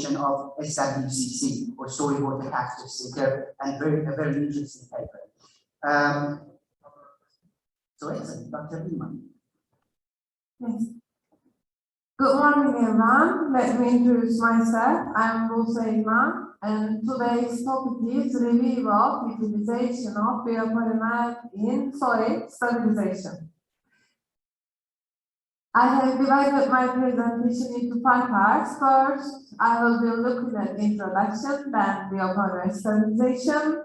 application of SWCC or soil water capture sticker, and a very interesting paper. So excellent, Dr. İlman. Yes. Good morning, everyone. Let me introduce myself. I'm Buğse İlman, and today's topic is review of utilization of biopolymer in soil stabilization. I have divided my presentation into 5 parts. First, I will be looking at introduction, then biopolymer stabilization.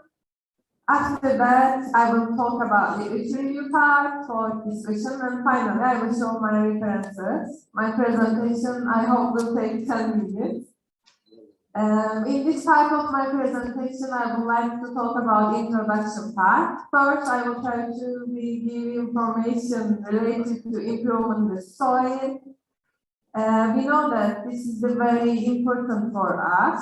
After that, I will talk about the review part for discussion, and finally, I will show my references. My presentation, I hope, will take 10 minutes. In this part of my presentation, I would like to talk about the introduction part. First, I will try to give information related to improving the soil. We know that this is very important for us.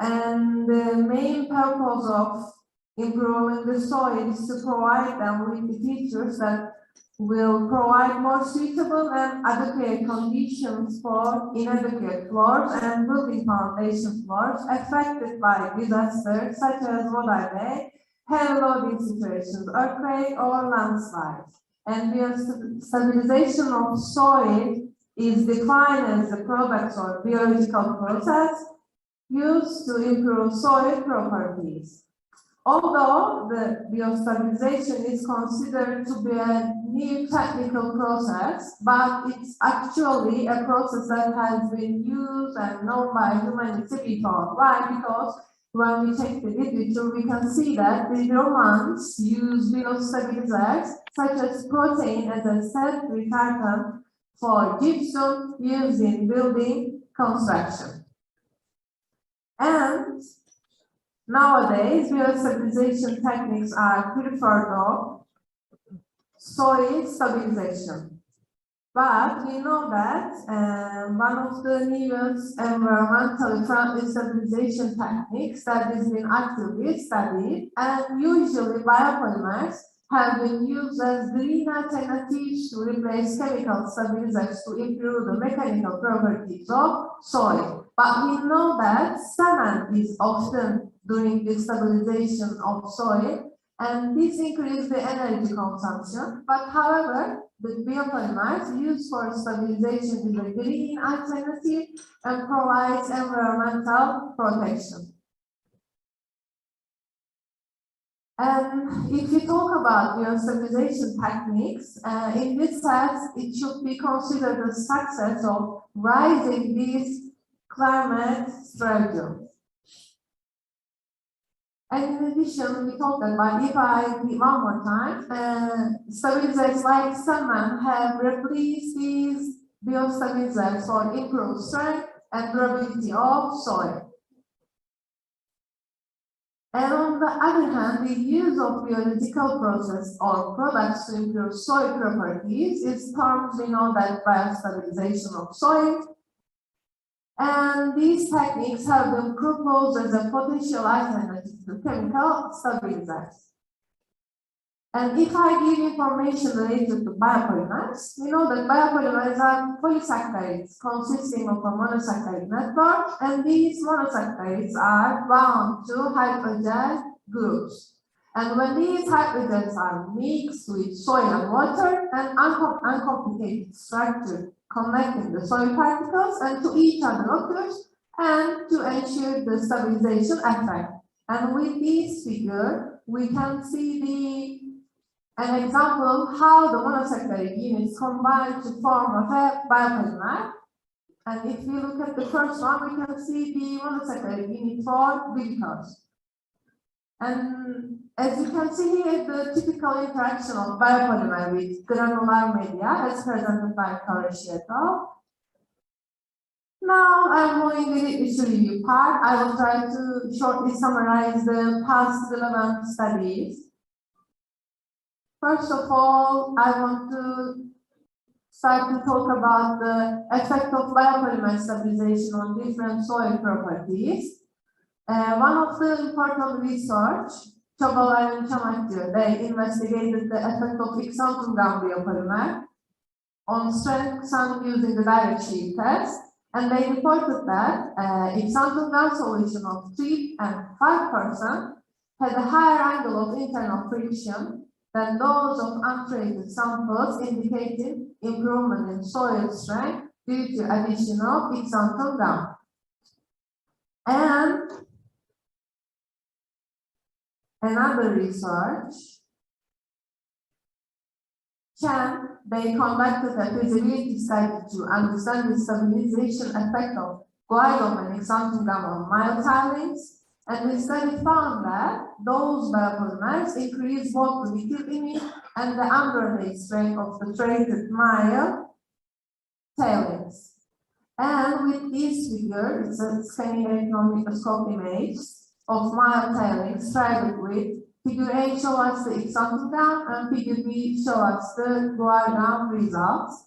And the main purpose of improving the soil is to provide them with the features that will provide more suitable and adequate conditions for inadequate floors and building foundation floors affected by disasters such as what are they? Heavy loading situations, earthquake or landslides. And stabilization of soil is defined as the products or biological process used to improve soil properties. Although the biostabilization is considered to be a new technical process, but it's actually a process that has been used and known by humanity before. Why? Because when we check the literature, we can see that the Romans used biostabilizers such as protein as a set retardant for gypsum used in building construction. And nowadays, biostabilization techniques are preferred of soil stabilization. But we know that one of the newest environmentally friendly stabilization techniques that has been actively studied, and usually biopolymers have been used as green alternatives to replace chemical stabilizers to improve the mechanical properties of soil. But we know that cement is often doing the stabilization of soil, and this increases the energy consumption. But however, the biopolymers used for stabilization is a green alternative and provides environmental protection. And if you talk about biostabilization techniques, in this sense, it should be considered a success of rising these climate strategy. And in addition, we talked about, if I read one more time, stabilizers like cement have replaced these biostabilizers for improved strength and durability of soil. And on the other hand, the use of biological process or products to improve soil properties is termed, we know that biostabilization of soil. And these techniques have been proposed as a potential alternative to chemical stabilizers. And if I give information related to biopolymers, we know that biopolymers are polysaccharides consisting of a monosaccharide network, and these monosaccharides are bound to hydrogen groups. And when these hydrogens are mixed with soil and water, an uncomplicated structure connecting the soil particles and to each other occurs, and to ensure the stabilization effect. And with this figure, we can see an example how the monosaccharide units combine to form a biopolymer. And if we look at the first one, we can see the monosaccharide unit for glucose. And as you can see here, the typical interaction of biopolymer with granular media as presented by Corrichetto. Now I'm going with the issue review part. I will try to shortly summarize the past relevant studies. First of all, I want to start to talk about the effect of biopolymer stabilization on different soil properties. One of the important research, Çobalar and Çamakçı, they investigated the effect of Xantungan biopolymer on strength using the direct shear test. And they reported that example gun solution of 3 and 5% had a higher angle of internal friction than those of untreated samples, indicating improvement in soil strength due to addition of example gun. And another research, they conducted a feasibility study to understand the stabilization effect of guidon and example gum on mile tilings, and the study found that those biopolymers increase both the liquid limit and the underlay strength of the treated mile tailings. And with this figure, it's a scanning electron microscope image of mile tailings tried with figure A shows us the example gum and figure B shows us the guar gum results.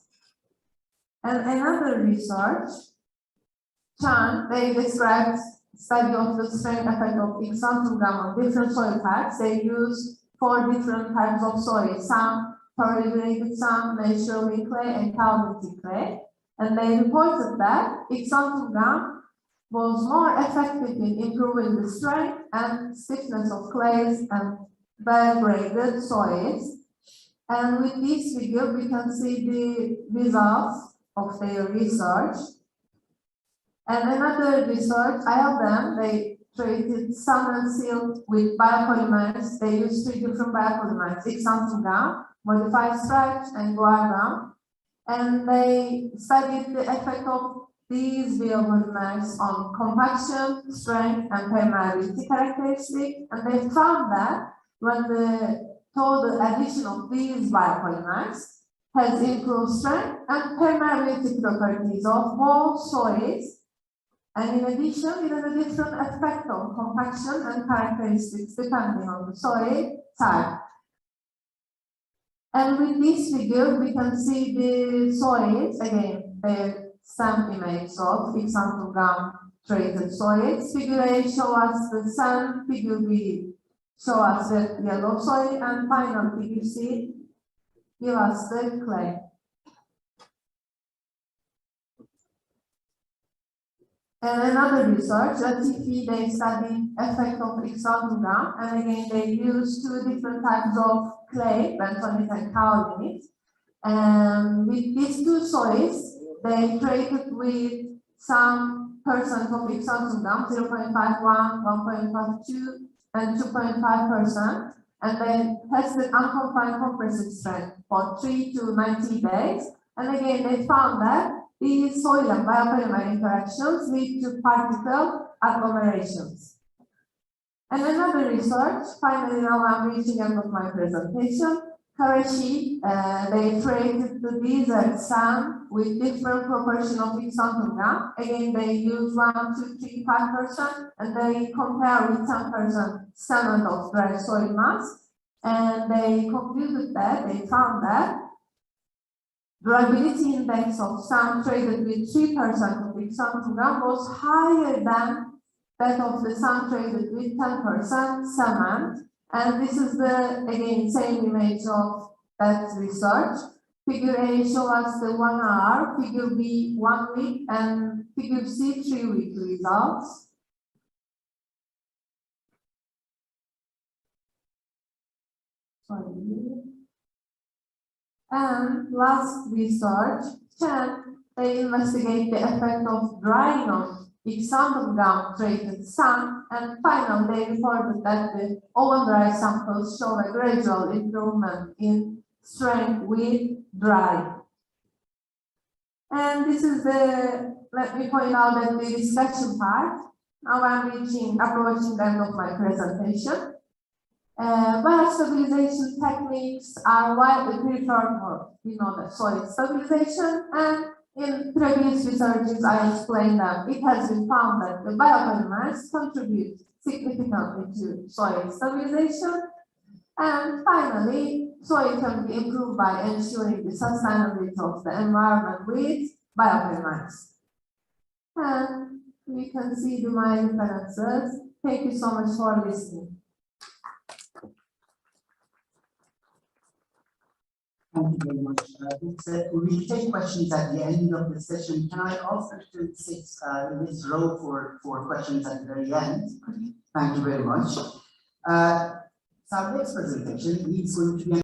And another research, they described study of the strength effect of example gum on different soil types. They use 4 different types of soil, some permeated, some naturally clay and calcitic clay. And they reported that example gum was more effective in improving the strength and stiffness of clays and well-graded soils. And with this figure, we can see the results of their research. And another research, they treated sand and silt with biopolymers. They used 3 different biopolymers, example gum, modified starch, and guar gum. And they studied the effect of these biopolymers on compaction, strength, and permeability characteristics. And they found that when the total addition of these biopolymers has improved strength and permeability properties of both soils. And in addition, it has a different effect on compaction and characteristics depending on the soil type. And with this figure, we can see the soils, again, the sand image of example gum treated soils. Figure A shows us the sand, figure B shows us the yellow soil, and final figure C gives us the clay. And another research, they studied effect of example gum, and again they used 2 different types of clay, bentonite and kaolinite. And with these 2 soils, they treated with some percent of example gum, 0.51, 1.52, and 2.5%, and they tested unconfined compressive strength for 3 to 90 days. And again, they found that these soil and biopolymer interactions lead to particle agglomerations. And another research, finally now I'm reaching end of my presentation. Karachi, they treated the desert sand with different proportion of example gum. Again, they use 1, 2, 3, 5%, and they compare with 10% cement of dry soil mass. And they concluded that they found that durability index of sand treated with 3% of example gum was higher than that of the sand treated with 10% cement. And this is the, again, same image of that research. Figure A shows us the 1 hour, figure B 1 week, and figure C 3 week results. Sorry. And last research, they investigate the effect of drying on example gum treated sand, and finally they reported that the oven dry samples show a gradual improvement in strength with dry. And this is the, let me point out that the discussion part. Now I'm approaching the end of my presentation. Biostabilization techniques are widely preferred for, the soil stabilization, and in previous researches I explained that it has been found that the biopolymers contribute significantly to soil stabilization. And finally, soil can be improved by ensuring the sustainability of the environment with biopolymers. And we can see my references. Thank you so much for listening. Thank you very much. Buğse. We will take questions at the end of the session. Can I ask you to sit in this row for questions at the very end? Thank you very much. So our next presentation is going to be